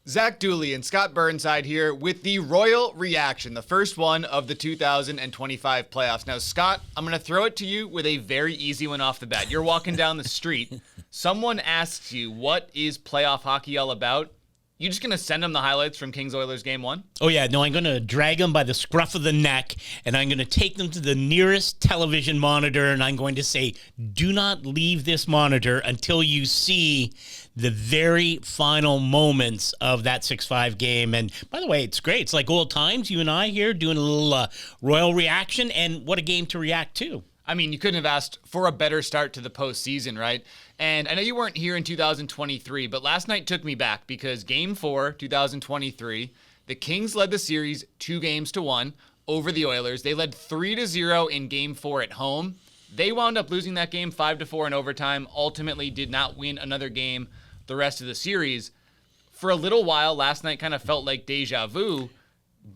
Zach Dooley and Scott Burnside here with the Royal Reaction, the first one of the 2025 playoffs. Now, Scott, I'm going to throw it to you with a very easy one off the bat. You're walking down the street. Someone asks you, what is playoff hockey all about? You just going to send them the highlights from Kings-Oilers Game 1? Oh, yeah. No, I'm going to drag them by the scruff of the neck, and I'm going to take them to the nearest television monitor, and I'm going to say, do not leave this monitor until you see the very final moments of that 6-5 game. And by the way, it's great. It's like old times, you and I here doing a little Royal Reaction, and what a game to react to. I mean, you couldn't have asked for a better start to the postseason, right? And I know you weren't here in 2023, but last night took me back because Game 4, 2023, the Kings led the series 2-1 over the Oilers. They led 3-0 in Game 4 at home. They wound up losing that game 5-4 in overtime, ultimately did not win another game the rest of the series. For a little while, last night kind of felt like deja vu,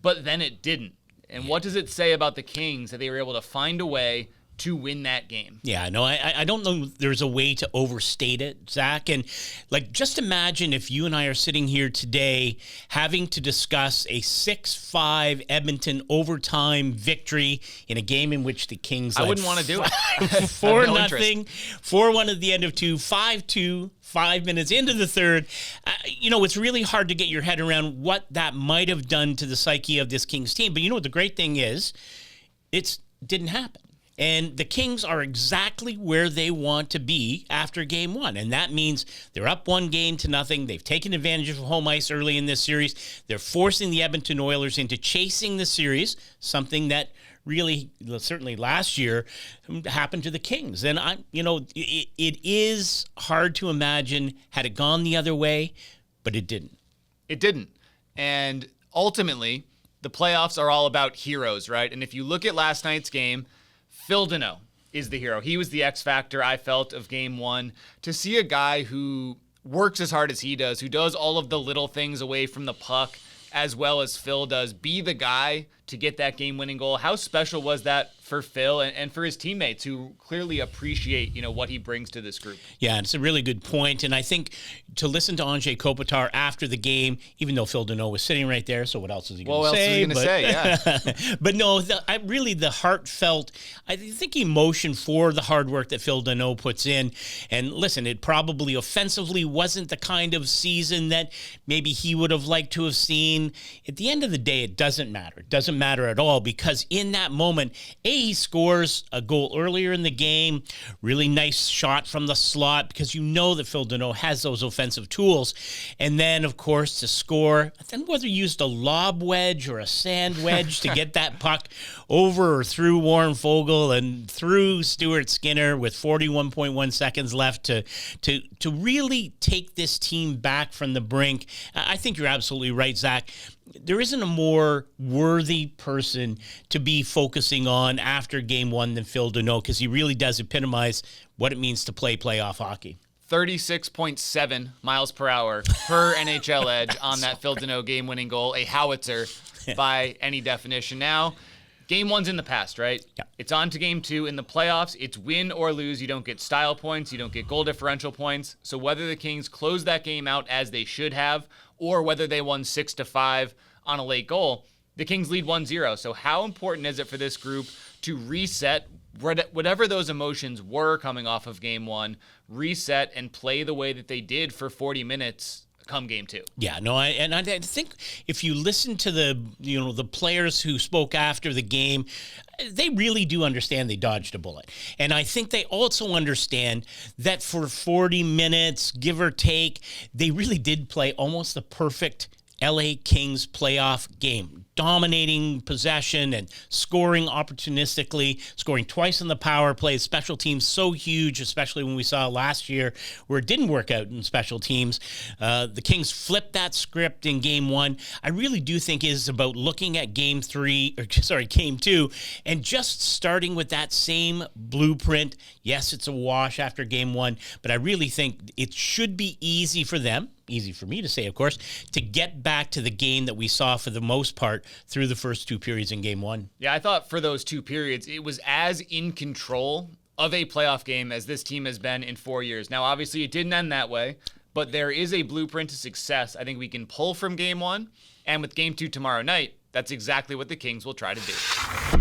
but then it didn't. And what does it say about the Kings that they were able to find a way to win that game? Yeah, no, I don't know there's a way to overstate it, Zach. And like, just imagine if you and I are sitting here today having to discuss a 6-5 Edmonton overtime victory in a game in which the Kings I wouldn't want to do it. 4-0, 4-1 at the end of 2, 5-2, 5 minutes into the third. It's really hard to get your head around what that might have done to the psyche of this Kings team. But you know what the great thing is? It didn't happen. And the Kings are exactly where they want to be after Game 1. And that means they're up 1-0. They've taken advantage of home ice early in this series. They're forcing the Edmonton Oilers into chasing the series, something that really, certainly last year, happened to the Kings. And, it is hard to imagine had it gone the other way, but it didn't. It didn't. And ultimately, the playoffs are all about heroes, right? And if you look at last night's game, Phil Deneau is the hero. He was the X factor, I felt, of Game 1. To see a guy who works as hard as he does, who does all of the little things away from the puck, as well as Phil does, be the guy to get that game-winning goal. How special was that for Phil and for his teammates who clearly appreciate, what he brings to this group? Yeah, it's a really good point. And I think to listen to Anze Kopitar after the game, even though Phil Deneau was sitting right there, so what else is he going to say? What else is he going to say? Yeah. But no, the heartfelt, I think, emotion for the hard work that Phil Deneau puts in. And listen, it probably offensively wasn't the kind of season that maybe he would have liked to have seen. At the end of the day, it doesn't matter. It doesn't matter at all, because in that moment, he scores a goal earlier in the game, really nice shot from the slot, because you know that Phil Deneau has those offensive tools. And then, of course, to score, then whether he used a lob wedge or a sand wedge to get that puck over or through Warren Foegele and through Stuart Skinner with 41.1 seconds left to really take this team back from the brink. I think you're absolutely right, Zach. There isn't a more worthy person to be focusing on after Game 1 than Phil Deneau, because he really does epitomize what it means to play playoff hockey. 36.7 miles per hour per NHL edge on that Phil Deneau game-winning goal, a howitzer by any definition. Now, Game 1's in the past, right? Yeah. It's on to Game 2. In the playoffs, it's win or lose. You don't get style points. You don't get goal differential points. So whether the Kings close that game out as they should have, or whether they won 6-5 on a late goal, the Kings lead 1-0. So how important is it for this group to reset whatever those emotions were coming off of Game 1, reset and play the way that they did for 40 minutes come Game 2? Yeah, no, I think if you listen to the players who spoke after the game, they really do understand they dodged a bullet. And I think they also understand that for 40 minutes, give or take, they really did play almost the perfect LA Kings playoff game, dominating possession and scoring opportunistically, scoring twice in the power play. Special teams so huge, especially when we saw last year where it didn't work out in special teams. The Kings flipped that script in Game 1. I really do think is about looking at Game 2, and just starting with that same blueprint. Yes, it's a wash after Game 1, but I really think it should be easy for them, easy for me to say, of course, to get back to the game that we saw for the most part through the first 2 periods in Game 1. Yeah, I thought for those 2 periods, it was as in control of a playoff game as this team has been in 4 years. Now, obviously, it didn't end that way, but there is a blueprint to success I think we can pull from game one. And with game two tomorrow night, that's exactly what the Kings will try to do.